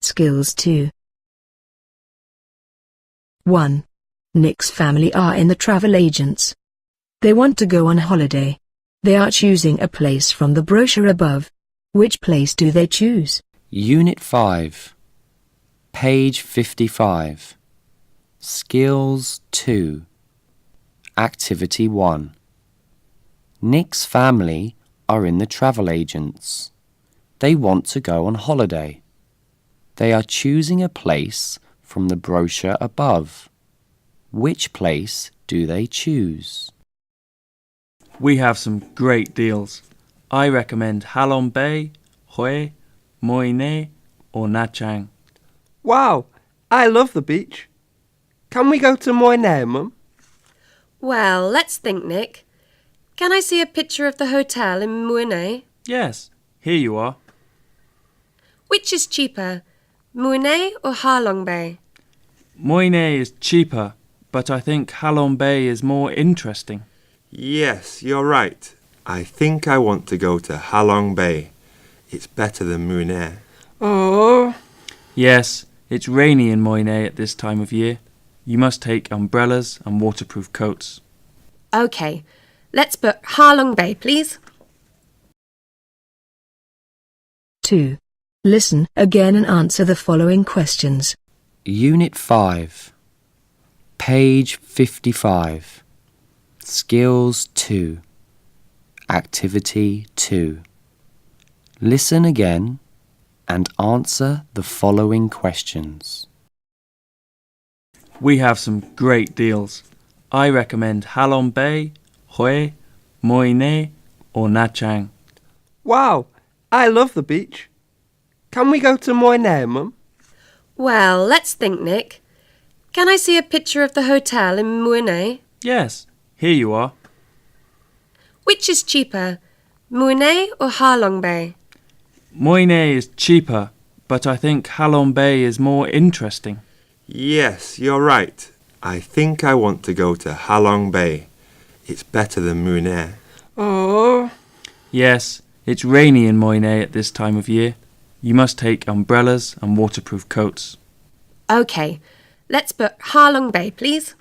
Skills 2. 1. Nick's family are in the travel agents. They want to go on holiday. They are choosing a place from the brochure above. Which place do they choose? Unit 5, page 55. Skills 2. Activity 1. Nick's family are in the travel agents. They want to go on holiday. They are choosing a place from the brochure above. Which place do they choose? We have some great deals. I recommend Halong Bay, Hue, Moi Ne or Nha Trang. Wow, I love the beach. Can we go to Moi Ne, Mum? Well, let's think, Nick. Can I see a picture of the hotel in Moi Ne? Yes, here you are. Which is cheaper, Moi Ne or Halong Bay? Moi Ne is cheaper, but I think Halong Bay is more interesting. Yes, you're right. I think I want to go to Halong Bay. It's better than Moi Ne. Oh. Yes, it's rainy in Moi Ne at this time of year. You must take umbrellas and waterproof coats. OK, let's book Halong Bay, please. 2. Listen again and answer the following questions. Unit 5, page 55. Skills 2. Activity 2. Listen again and answer the following questions. We have some great deals. I recommend Halong Bay, Hue, Moi Ne or Nha Trang. Wow, I love the beach. Can we go to Moi Ne, Mum? Well, let's think, Nick. Can I see a picture of the hotel in Moi Ne? Yes, here you are. Which is cheaper, Moi Ne or Halong Bay? Moi Ne is cheaper, but I think Halong Bay is more interesting. Yes, you're right. I think I want to go to Halong Bay. It's better than Moi Ne. Oh. Yes, it's rainy in Moi Ne at this time of year. You must take umbrellas and waterproof coats. OK, let's book Halong Bay, please.